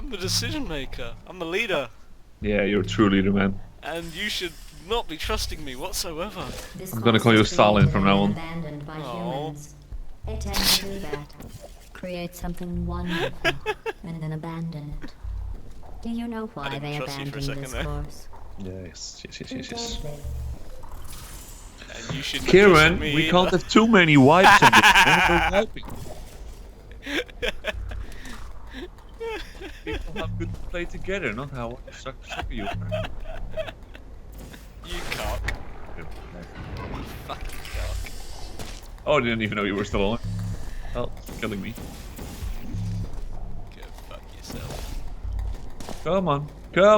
I'm the decision maker. I'm the leader. Yeah, you're a true leader, man. And you should not be trusting me whatsoever. I'm gonna call you Stalin from now on. Abandoned by Aw. humans. They tend to do that. Create something wonderful and then abandon it. Do you know why didn't they trust you for a abandoned second this there. course? Yes. And you shouldn't Keiran, me we either. can't have too many wipes on this one. We're wiping. People have good to play together, not how suck you. You cock. You fucking cock. Oh, I didn't even know you were still on. Well, it's killing me. Go fuck yourself. Come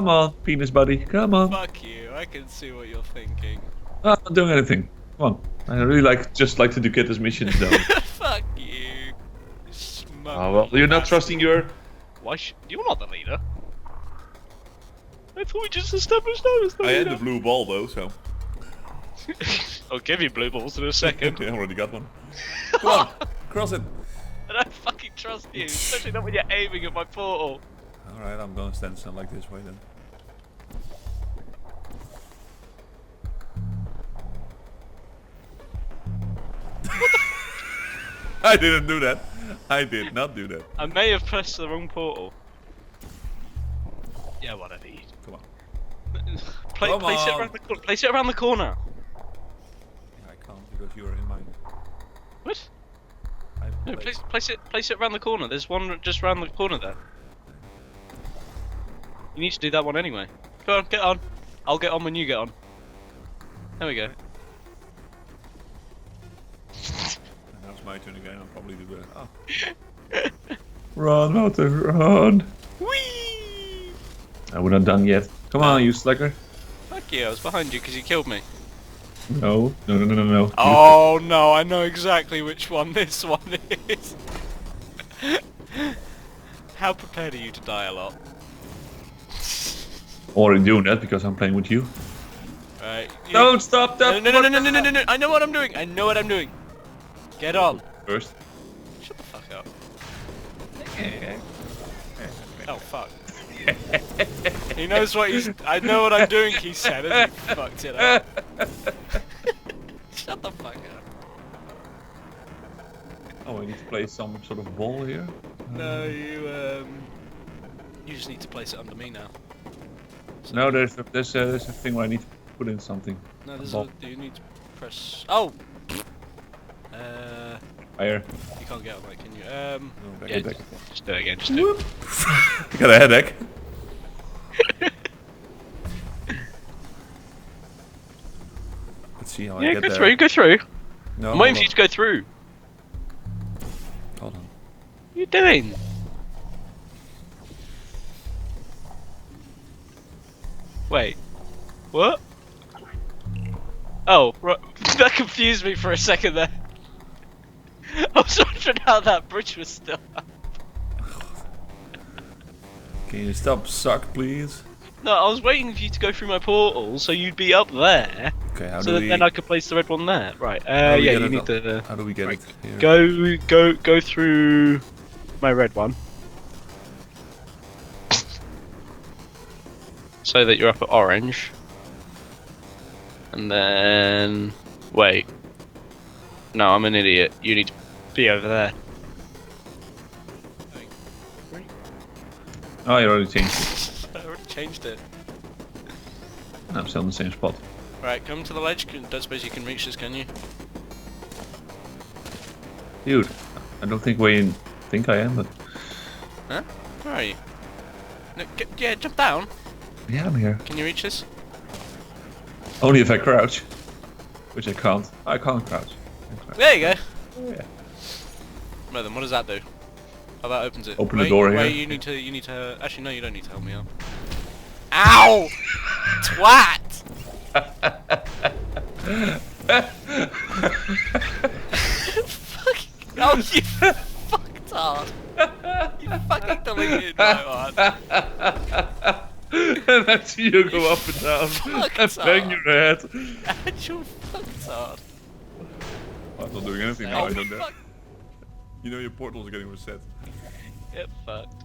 on, penis buddy, come on. Fuck you, I can see what you're thinking. Oh, I'm not doing anything. Come on. I really just like to do get this mission done. Fuck you. Smug Oh well, you're not bastard. trusting your. Why you're not the leader. I thought we just established I was the I leader. had the blue ball though, so I'll give you blue balls in a second. I already got one. Come on, cross it. I don't fucking trust you, especially not when you're aiming at my portal. Alright, I'm gonna stand something like this way then. I didn't do that. I did not do that. I may have pressed the wrong portal. Yeah, whatever. Come on. Place it on. around the corner. Place it around the corner. I can't because you're in mine. What? I No, placed- place it around the corner. There's one just around the corner there. You need to do that one anyway. Go on, get on. I'll get on when you get on. There we go. And now it's my turn again. I'll probably do that. Oh. Run, Wouter, run! Whee! We're not done yet. Come on, you slacker. Fuck you, I was behind you because you killed me. No. Oh no, I know exactly which one this one is. How prepared are you to die a lot? Already doing that because I'm playing with you. Right. Don't stop that! No, I know what I'm doing. I know what I'm doing. Get on. First. Shut the fuck up. Oh fuck. He knows what he's. I know what I'm doing. He said it. He fucked it up. Shut the fuck up. Oh, I need to place some sort of ball here. No, you just need to place it under me now. So No, there's a thing where I need to put in something. No, there's ball. you need to press. Oh. Higher. You can't get on that, can you? Back, Yeah, back. just do it again. Just do it. I got a headache. Let's see how I Yeah, get go there. through. Go through. No, I'm waiting hold for you to go through. Hold on. What are you doing? Wait. What? Oh, right. That confused me for a second there. I was wondering how that bridge was still up. Can you stop suck, please? No, I was waiting for you to go through my portal so you'd be up there. Okay, how So do that we... then I could place the red one there. Right. how do we Yeah, get you it need up? to How do we get right, it here? go through my red one. So that you're up at orange. And then wait. No, I'm an idiot. You need to be over there. Oh, you already changed it. I already changed it. I'm still in the same spot. Right, come to the ledge. Don't suppose you can reach this, can you? Dude, I don't think where you think I am, but... Huh? Where are you? No, yeah, jump down. Yeah, I'm here. Can you reach this? Only if I crouch. Which I can't. I can't crouch. There you go. Yeah. Right then, what does that do? Oh, that opens it. Open the Wait, door wait, here. you need to. Actually, no, you don't need to help me out. Ow! Twat! Fucking. Oh, you fucktard! You fucking deleted my one. And I see you go up and down and bang your head. Actual fucktard. I'm not doing anything now, Oh, I don't know. fuck. You know your portals are getting reset. Get fucked.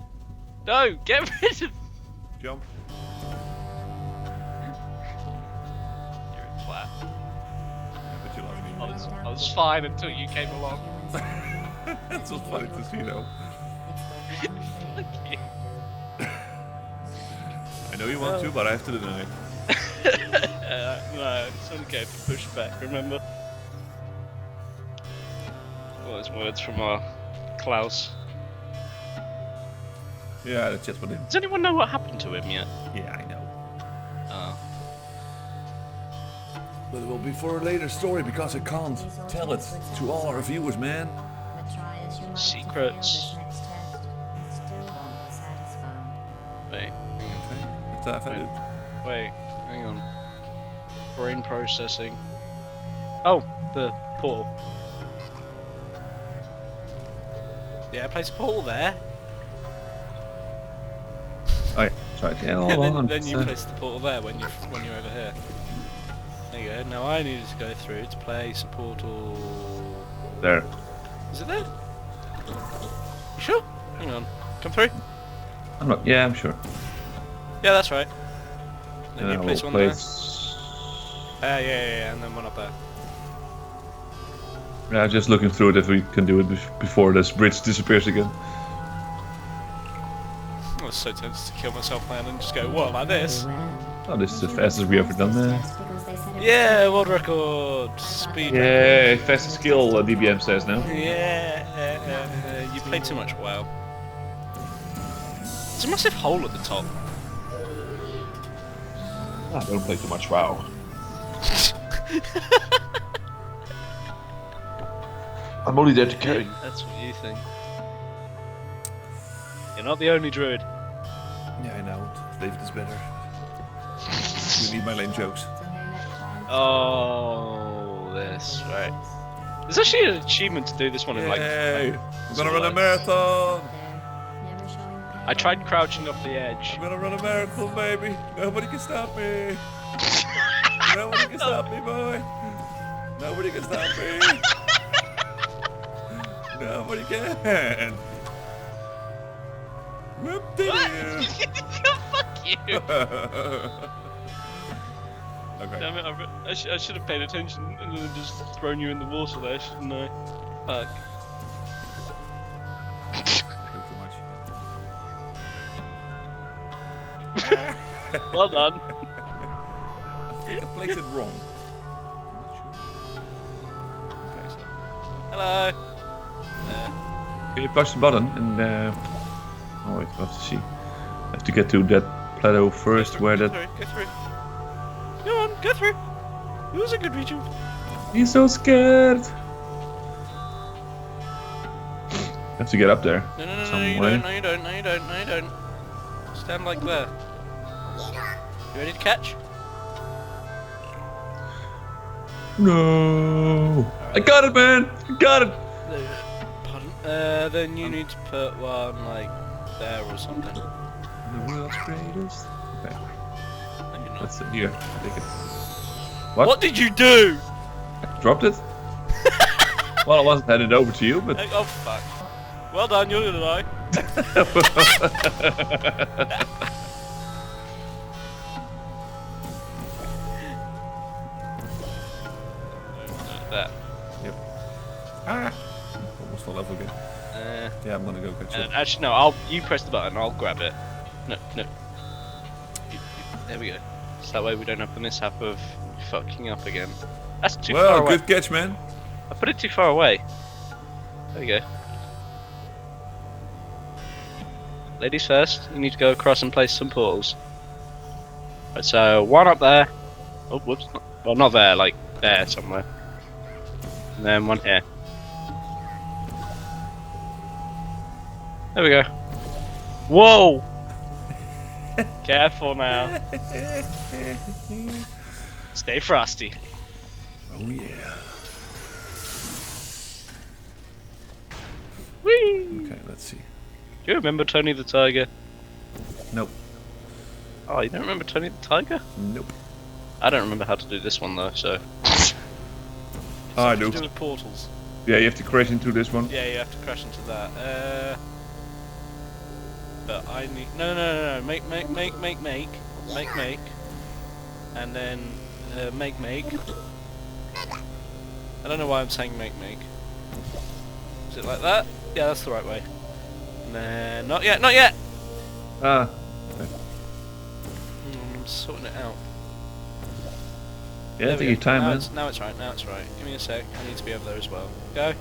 No, get rid of. Jump. You're a twat. But you love me. I was fine until you came along. That's so funny to see though. Fuck you. I know you want to, but I have to deny it. No, it's only going to push back, remember? All those words from our Klaus. Yeah, that's just what it. Does anyone know what happened to him yet? Yeah, I know. Oh. But it will be for a later story because I can't tell it to all our viewers, man. But try as you might to Secrets. fail this next test, you still won't be satisfied. Wait, Okay, that's how I do. wait, hang on. Brain processing. Oh, the portal. Yeah, place a portal there. Oh yeah, that's right. Yeah, hold And on. then you place the portal there when you're over here. There you go. Now I needed to go through to place a portal. There. Is it there? You sure? Hang on. Come through. I'm not. Yeah, I'm sure. Yeah, that's right. Then you I place will one place. there. Yeah, and then one up there. Yeah, just looking through it if we can do it before this bridge disappears again. I was so tempted to kill myself, man, and just go, what, like this? Oh, this is the fastest we ever done there. Yeah, world record! Speed record. Yeah, fastest skill, DBM says now. Yeah, you play too much WoW. There's a massive hole at the top. I don't play too much WoW. I'm only there to carry. That's what you think. You're not the only druid. Yeah, I know. David is better. You need my lame jokes. Oh, this, right. There's actually an achievement to do this one in like. Yay! I'm gonna run a marathon! I tried crouching up the edge. I'm gonna run a marathon, baby! Nobody can stop me! Nobody can stop me, boy! Nobody can stop me! Nobody can! Whoop did you! Fuck you! Okay. Damn it, I should have paid attention and then just thrown you in the water there, shouldn't I? Fuck. Too much. Well done. I think I placed it wrong. I'm not sure. Okay, so. Hello! Can you push the button and oh wait, we'll have to see. I have to get to that plateau first where that... Go through. Go on, go through! It was a good region. He's so scared! Have to get up there. No, some you way. don't, no you don't. Stand like there. You ready to catch? No! I got it, man! I got it! Pardon? Then you need to put one like there or something. The world's greatest. Okay, No, you're not. that's it. Here, take it. What? What did you do? I dropped it? Well, I wasn't handed over to you, but... Oh fuck. Well done, you're gonna die. That. Yep. Ah! Almost fell over again. Yeah, I'm gonna go catch it. Actually, no. You press the button. I'll grab it. No. There we go. So that way we don't have the mishap of fucking up again. That's too far Well, away. good catch, man. I put it too far away. There you go. Ladies first. You need to go across and place some portals. Right, so one up there. Oh, whoops. Well, not there. Like there somewhere. And then one here. There we go. Whoa! Careful now. Stay frosty. Oh yeah. Whee! Okay, let's see. Do you remember Tony the Tiger? Nope. Oh, you don't remember Tony the Tiger? Nope. I don't remember how to do this one though, so. Oh, I Something do. to do with portals. Ah, Yeah, you have to crash into this one. Yeah, you have to crash into that. Oh, Uh, wait, wait, wait. Where did you go? but I need no. Make, and then make. I don't know why I'm saying make. Is it like that? Yeah, that's the right way. Nah, not yet. Ah. I'm sorting it out. Yeah, There take we your go. time, man. Now it's right. Give me a sec. I need to be over there as well. Go.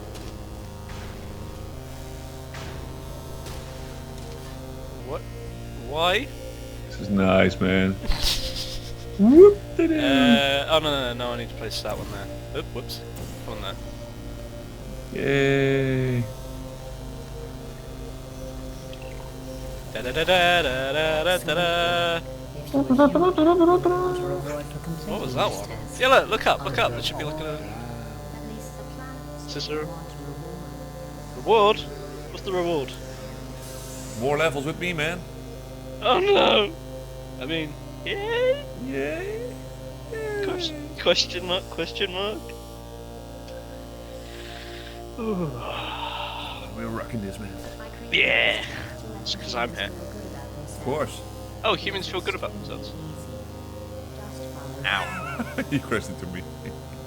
What? Why? This is nice, man. Whoop! Oh no! I need to place that one there. Oop, whoops. Come on there. Yay! Da da da da da da da da. What was that one? Yeah, look up. There should be like a... Is this a reward? What's the reward? More levels with me, man. Oh no! I mean, yeah? Yay! Question mark? Ooh. We're rocking this, man. Yeah! It's because I'm here. Of course. Oh, humans feel good about themselves. Ow. You crashed into me.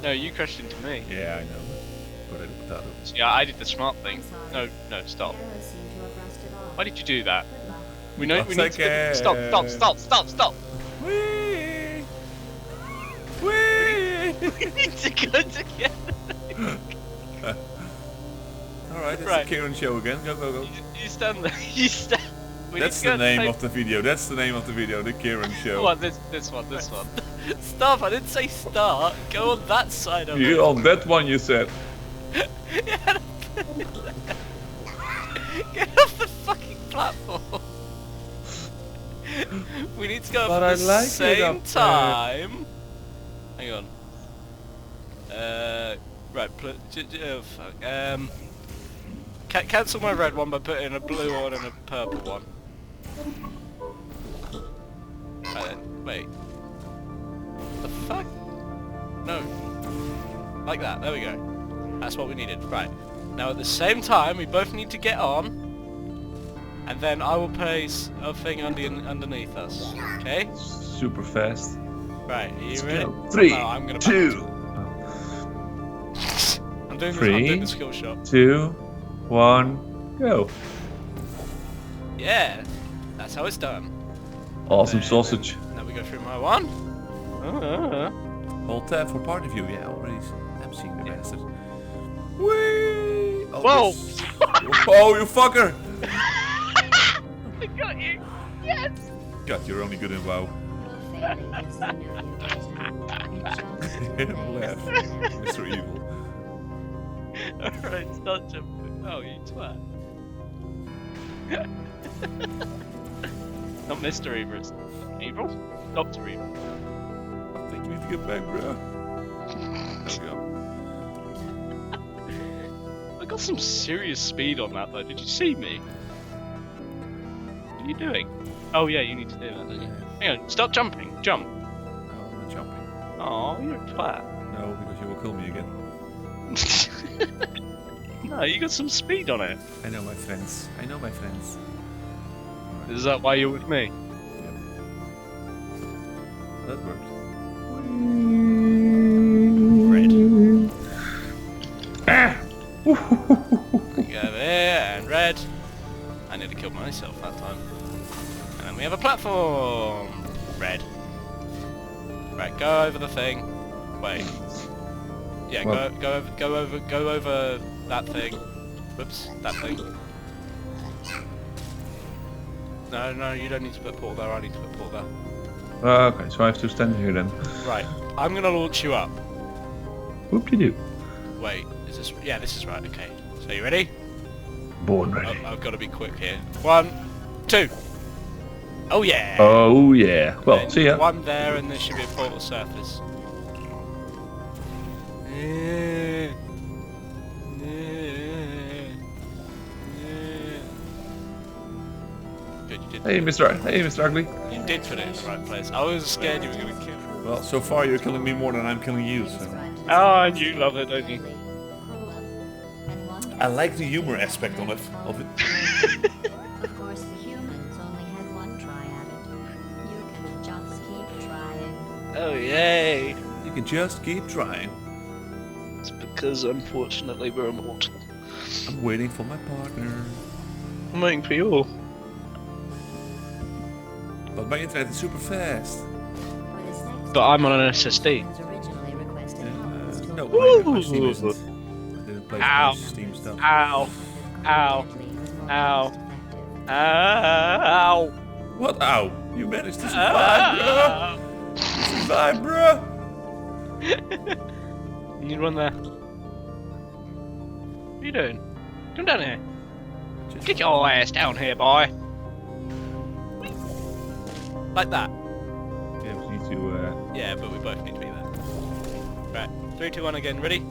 No, you crashed into me. Yeah, I know. Potato, potato. So, yeah, I did the smart thing. No, stop. Why did you do that? We need to... Stop. Whee! We need to go together. Alright, it's Right. the Keiran show again. Go. You stand there. That's the name of the video. The Keiran show. Come on, this one. Stop! I didn't say start. Go on that side of it. You on that one, you said. Get off the fucking platform. We need to go But up I at the like it same up there. time. Hang on. Right. Fuck. Cancel my red one by putting a blue one and a purple one. Right then. Wait. The fuck? No. Like that. There we go. That's what we needed. Right. Now at the same time, we both need to get on, and then I will place a thing underneath us. Okay? Super fast. Right. Are you Let's ready? go. 3, Oh, I'm gonna 2, I'm doing 3, the skill shot. 2, 1, go. Yeah. That's how it's done. Awesome Then- sausage. Now we go through my one. Hold tab for party view. Yeah, already. I'm seeing the bastard. Whee! Oh, Whoa! this- Oh, you fucker! I got you! Yes! God, you're only good in WoW. Laugh, Mr. Evil. Alright, start jumping. Oh, you twat. Not Mr. Evil, it's Evil? Dr. Evil. I think you need to get back, bro. There we go. I got some serious speed on that though, did you see me? What are you doing? Oh yeah, you need to do that, don't you? Hang on, stop jumping, jump. No, I'm not jumping. Oh, you're a twat. No, because you will kill me again. No, you got some speed on it. I know my friends. Is that why you're with me? That worked. Red. Go there and red. I nearly killed myself that time. And then we have a platform. Red. Right, go over the thing. Wait. Yeah, Well- go over that thing. Whoops, that thing. No, you don't need to put portal there. I need to put portal there. Okay, so I have to stand here then. Right, I'm gonna launch you up. Whoop-de-doo. Wait, is this? Yeah, this is right. Okay. So you ready? Born ready. I've got to be quick here. 1, 2. Oh yeah. Oh yeah. Well, Then see ya. One there, and there should be a portal surface. Good, you did. Hey, Mr. Ugly. You did put it in the right place. I was scared you were going to kill me. Well, so far you're killing me more than I'm killing you, so... Oh, and you love it, don't you? I like the humor aspect of it. Of course, the humans Oh, yay. You can just keep trying. It's because, unfortunately, we're immortal. I'm waiting for my partner. I'm waiting for you all. But my internet is super fast. But I'm on an SSD. No, my Steam isn't. I didn't play Ow. my Steam stuff. Ow. Ow. Ow. Ow. What? Ow! You managed to survive, bro! You survived, bro! You need one there. What are you doing? Come down here. Get your ass down here, boy. Like that. Yeah, we need to. Yeah, but we both need to be there. Right. 3, 2, 1 again. Ready?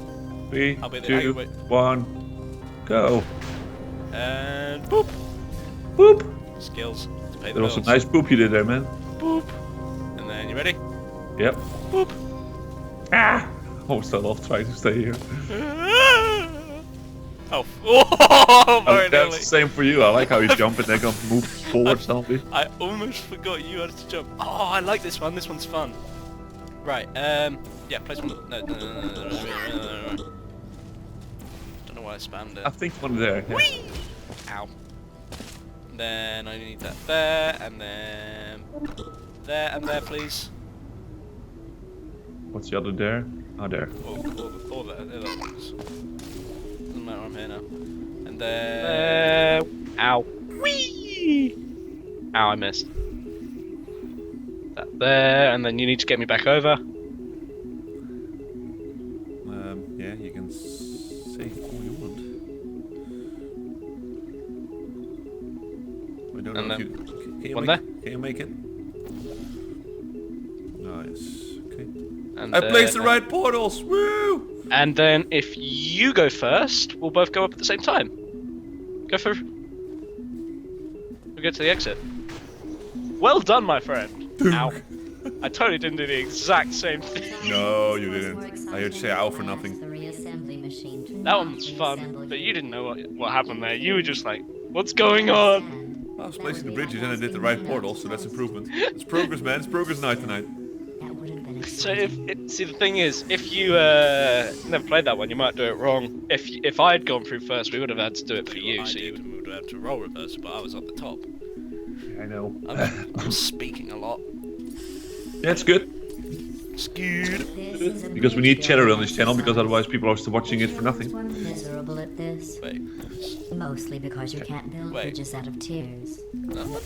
3, I'll be there. 2, Hang on, wait. 1, go. And boop. Boop. Skills to pay the That was a bills. nice poop you did there, man. Boop. And then you ready? Yep. Boop. Ah! Almost fell off trying to stay here. Oh, oh, very That's nearly. the same for you. I like how you jump and then can move forward suddenly. I almost forgot you had to jump. Oh, I like this one. This one's fun. Right. Yeah. Place one. No. Don't know why I spammed I it. think one there. Yeah. Whee! Ow. Then I need that there, and then there and there, please. What's the other there? Oh, there. Or there. They're the ones. Doesn't matter. I'm here now. And then. Ow. Whee! Ow, I missed. That there, and then you need to get me back over. Yeah, you can say all you want. I don't And know if then you... Can you one make there. Can you make it? Nice. Okay. And I placed the right portals! Woo! And then if you go first, we'll both go up at the same time. Go for... We'll get to the exit. Well done, my friend. Ow. I totally didn't do the exact same thing. No, you didn't. I heard you say ow for nothing. That one was fun, but you didn't know what happened there. You were just like, what's going on? I was placing the bridges and I did the right portal, so that's improvement. It's progress, man. It's progress night tonight. So see, the thing is, if you never played that one, you might do it wrong. If I had gone through first, we would have had to do it for you. I So did, we would have to roll reverse, but I was at the top. I know. I'm speaking a lot. That's good. Scared. Because we need chatter on this channel, because otherwise people are still watching it for nothing. Miserable at this. Wait. Mostly because you can't build Wait. bridges out of tears. No.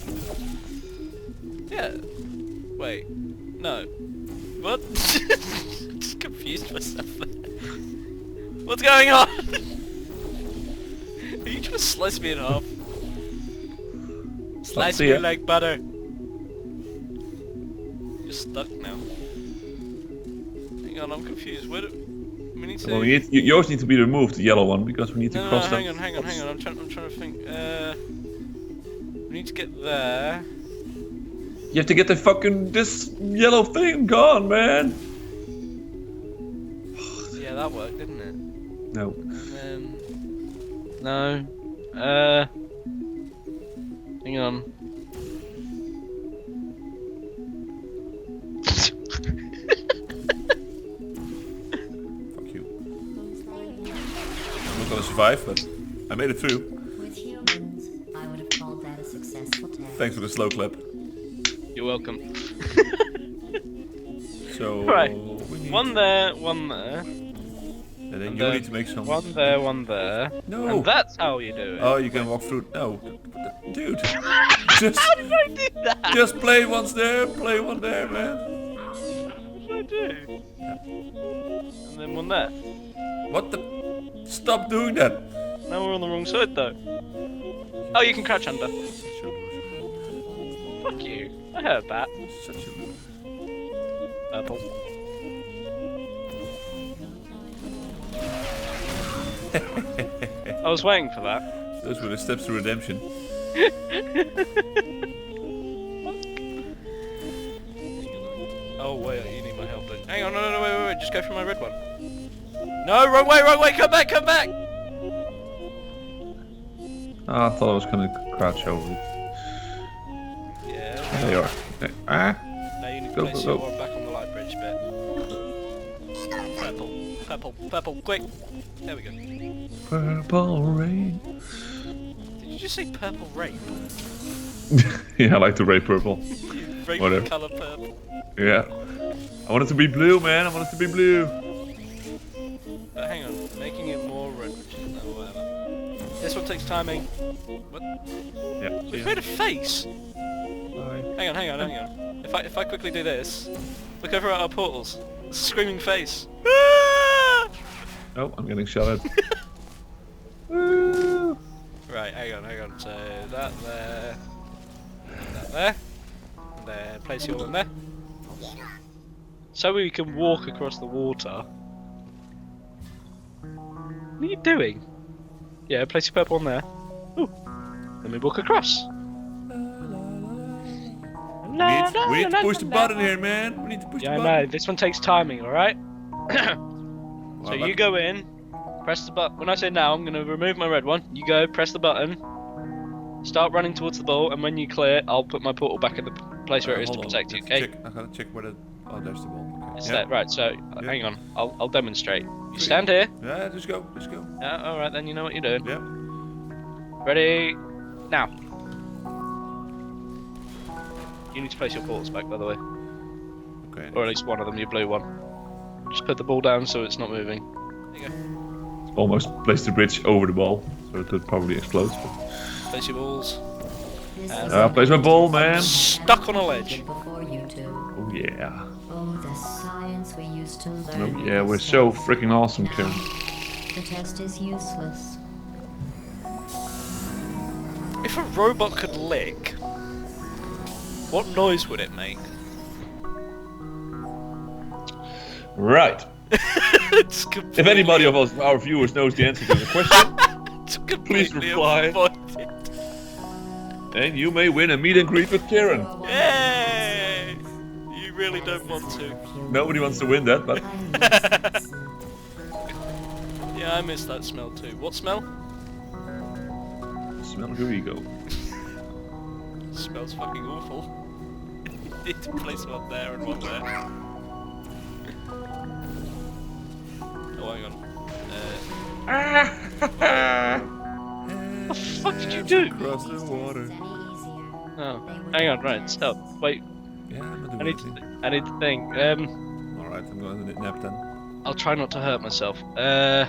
Yeah. Wait. No. What? Just confused myself there. What's going on? Are you trying to slice me in half? Slice see me ya. like butter. You're stuck now. Hang on, I'm confused. Where do we need to? Well, yours need to be removed, the yellow one, because we need to No, cross them. hang on. I'm trying to think. We need to get there. You have to get the fucking this yellow thing gone, man. Yeah, that worked, didn't it? No. And then no. Hang on. Fuck you. I'm not gonna survive, but I made it through. With humans, I would have called that a successful test. Thanks for the slow clap. You're welcome. So Right. we need One there, one there. and then and you then need to make some. One there, one there. No. And that's how you do it. Oh, you can walk through. No, dude. Just, How did I do that? just play once there, play one there, man. What did I do? And then one there. What the? Stop doing that. Now we're on the wrong side though. Oh, you can crouch under. Fuck you. I heard that. Such a loser. Purple. I was waiting for that. Those were the steps to redemption. oh wait, you need my help. Don't you? Hang on, no, wait. Just go for my red one. No, wrong way. Come back. Oh, I thought I was gonna crouch over it. Yeah. There you are. Okay. Ah. Now you need to Go, place go, your go. one back on the light bridge. Purple, purple, quick. There we go. Purple rain. Did you just say purple rain? Yeah, I like to rape purple. Rain Whatever. colour purple. Yeah. I want it to be blue, man. I want it to be blue. But hang on, making it more red, which is no whatever. This one takes timing. What? Yeah. We made a face. Bye. Hang on. If I quickly do this, look over at our portals. It's a screaming face. Ah! Oh, I'm getting shot at. Woo! Right, hang on. So that there, and there, and then place you all in there. So we can walk across the water. What are you doing? Yeah, place your purple on there. Ooh. Then we walk across. We need to push the button here, man. We need to push Yeah, the I button. know. This one takes timing, alright? Well, So you go in, press the button. When I say now, I'm going to remove my red one. You go, press the button, start running towards the ball, and when you clear, I'll put my portal back in the place where it is to hold on. protect you, Let's okay? I gotta check where the... Oh, there's the ball. Okay. It's Yeah. that, right, so hang on. I'll demonstrate. You Sweet. stand here. Yeah, just go. Yeah, alright, then you know what you're doing. Yeah. Ready? Now. You need to place your portals back, by the way. Okay. Or at least one of them, your blue one. Just put the ball down so it's not moving. There you go. Almost placed the bridge over the ball, so it could probably explode. But... Place your balls. This And- is place my ball, man. Stuck on a ledge. before you two. Oh yeah. Oh, the science we used to learn. Oh yeah, we're so freaking awesome, Karen. The test is useless. If a robot could lick, what noise would it make? Right. It's If completely- anybody of us, our viewers, knows the answer to the question, it's please completely reply. avoided. then you may win a meet and greet with Karen. Yay! You really don't want to. Nobody wants to win that, but Yeah, I miss that smell too. What smell? smell your ego. Smells fucking awful. You need to place one there and one there. Oh, hang on. What the fuck did you do? Across the water. Oh, hang on, right, stop. Wait, Yeah, I'm not I doing need anything. I need to think. Alright, I'm going to nap then. I'll try not to hurt myself. Oh,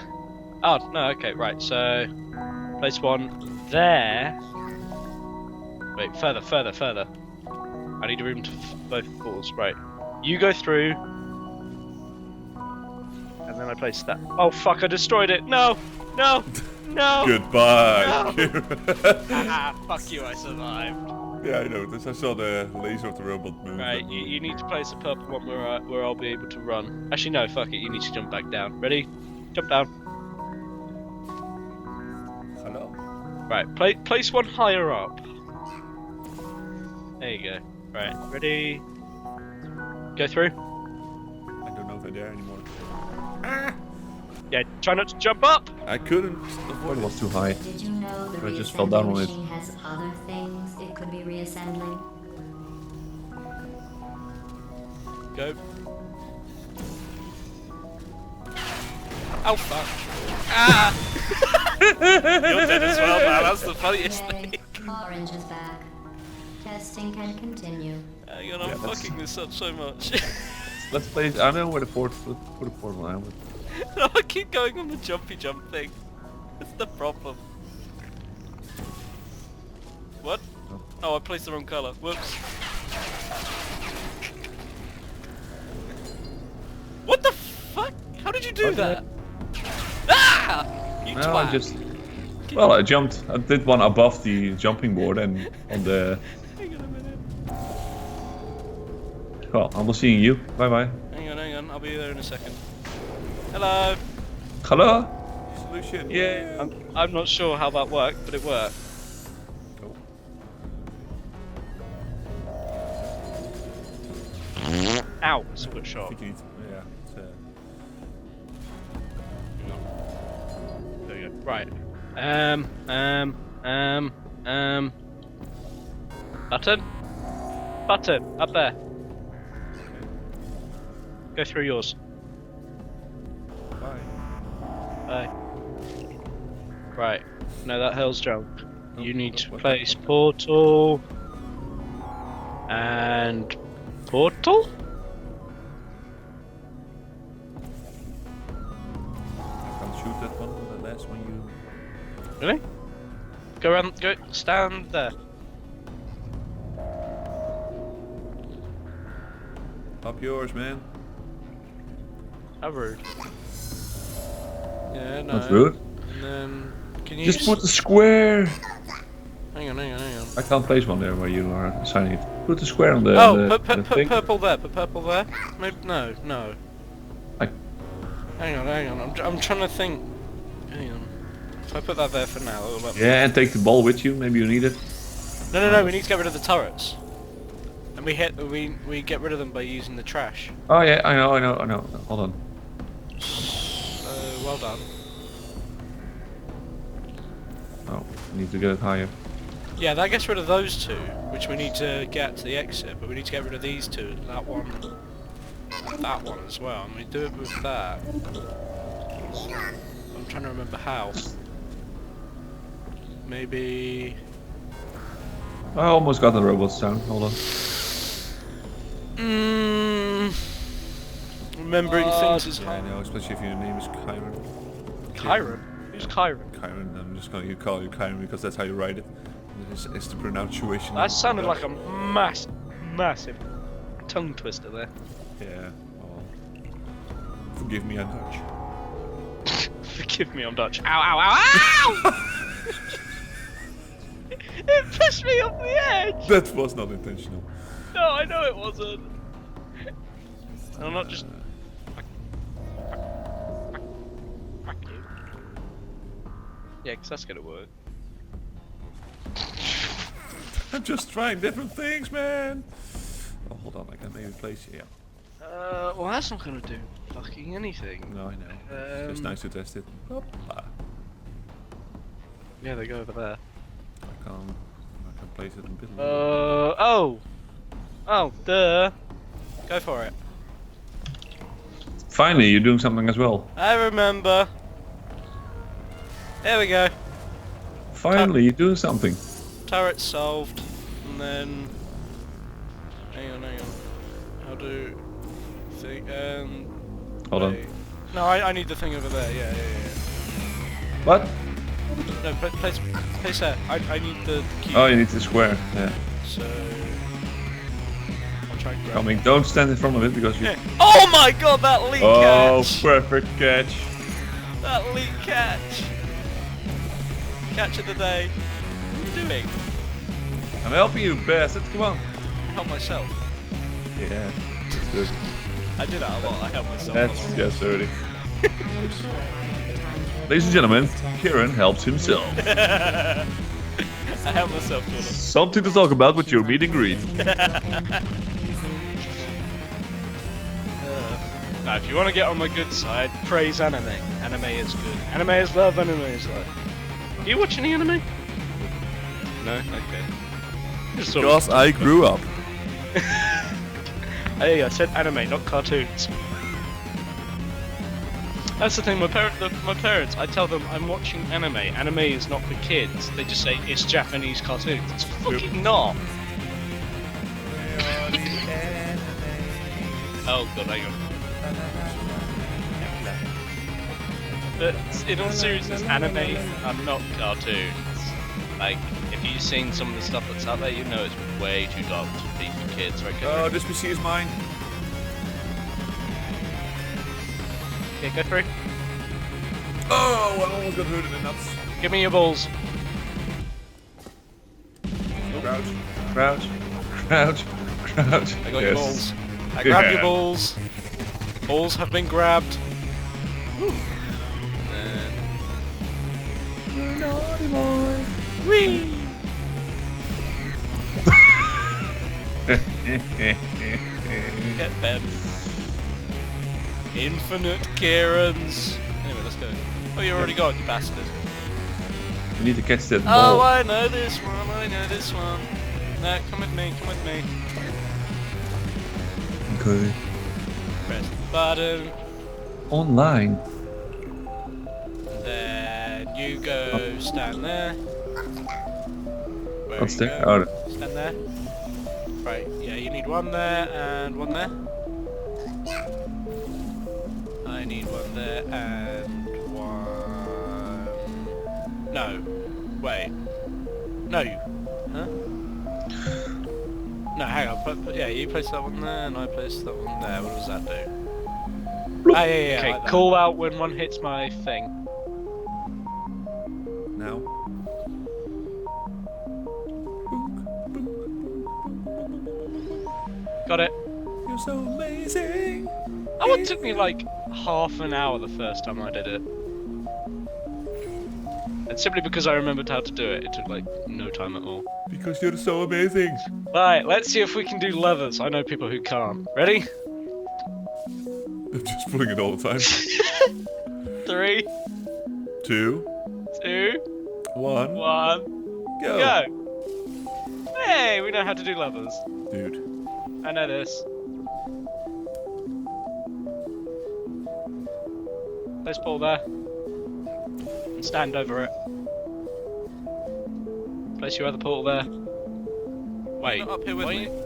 no, okay, right, so... Place one there. Wait, further. I need a room to both balls, right. You go through. And then I place that. Oh, fuck, I destroyed it! No! Goodbye. Ah, fuck you, I survived. Yeah, I know. I saw the laser of the robot move. Right, you need to place a purple one where I'll be able to run. Actually, no, fuck it, you need to jump back down. Ready? Jump down. Hello. Right, place one higher up. There you go. Right, ready? Go through. I don't know if they're there anymore. Yeah, try not to jump up! I couldn't It avoid it. was too high. Did you know the I just fell down on it. machine has other things it could be reassembling? Go. Oh fuck. Ah! You're dead as well, man. That's the funniest Yay, thing. Orange is back. Testing can continue. Hang on, I'm Yeah, that's- fucking this up so much. Let's place. I know where the put the portal now. No, I keep going on the jumpy jump thing. That's the problem. What? Oh, I placed the wrong colour. Whoops. What the fuck? How did you do Okay. that? Ah! You No, twat. I just. Well, I jumped. I did one above the jumping board and on the. Hang on a minute. Well, I will see you. Bye bye. Hang on. I'll be there in a second. Hello. Hello. Solution. Yeah. I'm not sure how that worked, but it worked. Oh. Ow, split I shot. think you need to, yeah. It's, There you go. Right. Button, up there. Go through yours. bye. Bye. Right. No, that hell's junk. You need to what- place portal. And... portal? I can't shoot that one, the last one you... Really? Go around, go, stand there. Up yours, man. How rude. Yeah, no. That's rude. And then can you Just put the square. hang on. I can't place one there where you are assigning it. Put the square on the. Oh, the put thing. purple there. Put purple there. Maybe, no. I- Hang on. I'm trying to think. Hang on. If I put that there for now, it'll let me- Yeah, and take the ball with you. Maybe you need it. No. We need to get rid of the turrets. And we get rid of them by using the trash. Oh yeah, I know. Hold on. Well done. Oh, I need to get it higher. Yeah, that gets rid of those two, which we need to get to the exit, but we need to get rid of these two, that one, and that one as well, and we do it with that. I'm trying to remember how. Maybe... I almost got the robots down. Hold on. Remembering things is Yeah, I hard. know, especially if your name is Keiran. Keiran? Who's Keiran? Keiran, I'm just gonna call you Keiran because that's how you write it. It's the pronunciation. That sounded like a massive tongue twister there. Yeah, well... Forgive me, I'm Dutch. Forgive me, I'm Dutch. Ow! It pushed me off the edge! That was not intentional. No, I know it wasn't. I'm not just... Fuck you. Yeah, because that's gonna work. I'm just trying different things, man! Oh, hold on, I can maybe place you, yeah. Well that's not gonna do fucking anything. No, I know. It's just nice to test it. Hoppa. Yeah, they go over there. I can place it in the middle. Oh, duh. Go for it. Finally, you're doing something as well. I remember. There we go. Finally, you're doing something. Turret solved, and then... Hang on. How do... Thing, Hold on. wait. No, I need the thing over there, yeah. What? No, place there. I need the cube. Oh, you need the square. Yeah. So... I'll try and grab Coming. Don't stand in front of it because you. it. Oh my god, that leak Oh, catch! perfect catch. That leak catch! Catch of the day. What are you doing? I'm helping you, bastard. Come on. Help myself. Yeah. That's good. I do that a lot, I help myself That's a lot. just dirty. Ladies and gentlemen, Keiran helps himself. I help myself, Jordan. Something to talk about with your meet and greet. Now, if you want to get on my good side, praise anime. Anime is good. Anime is love, anime is life. Do you watch any anime? No? Okay. Just sort of- Because I grew up. Hey, I said anime, not cartoons. That's the thing, my parents, I tell them I'm watching anime. Anime is not for kids. They just say it's Japanese cartoons. It's fucking not. Oh god, hang on. But in all seriousness, anime are not cartoons. Like, if you've seen some of the stuff that's out there, you know it's way too dark to be for kids, right? Oh, this PC is mine. Okay, go through. Oh, I almost got hurt in the nuts. Give me your balls. Crouch. Crouch. Crouch. Crouch. I got your balls. I Good grabbed man. your balls. Balls have been grabbed. Whee! Get them. Infinite Keirans. Anyway, let's go. Oh, you already got it, you bastard. You need to catch that Oh, ball. I know this one. No, come with me. Okay. Press the button. Online. You go stand there. Where What's you there? go. Oh, Stand there. Right, yeah, you need one there and one there. I need one there and one... No. Wait. No. Huh? No, hang on. Yeah, you place that one there and I place that one there. What does that do? Ah, yeah, Okay, like that. call out when one hits my thing. Now. Got it. You're so amazing. That one took me like half an hour the first time I did it. And simply because I remembered how to do it, it took like no time at all. Because you're so amazing. Right, let's see if we can do levers. I know people who can't. Ready? They're just pulling it all the time. 3, 2, 2, 1, 1, go. go! Hey, we know how to do levers. Dude. I know this. Place ball there. And stand over it. Place your other portal there. Wait, Not up here with why me. you-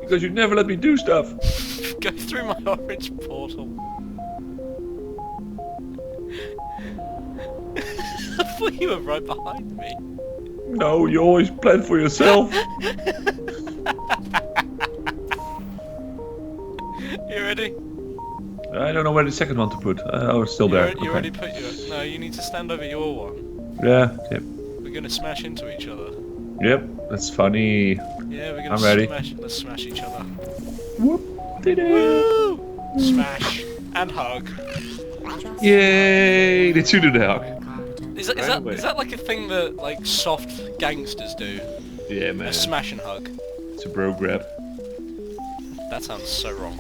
because you never let me do stuff. Go through my orange portal. I thought you were right behind me. No, you always plan for yourself. You ready? I don't know where the second one to put. Oh, it's still there. You Okay. already put your... No, you need to stand over your one. Yeah. Yep. We're gonna smash into each other. Yep. That's funny. Yeah, we're gonna I'm ready. smash... Let's smash each other. Whoop. Did it. Woo! Smash. And hug. Yay! Did you do the hug? Is that like a thing that like soft gangsters do? Yeah, man. A smash and hug. It's a bro grab. That sounds so wrong.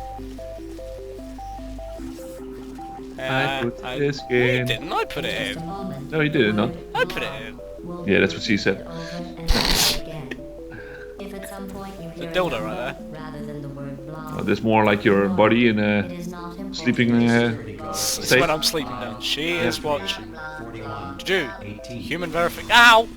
I put this No, you in. didn't. I put it Just a in. moment. No, you didn't, no? I put it in. Yeah, that's what she said. Over and over again. If at some point you hear a dildo number right rather than the word blah, Oh, that's more like your body in it a is not important. sleeping It's state. when I'm sleeping down. She is watching. Blah, blah, Do human verification. Ow!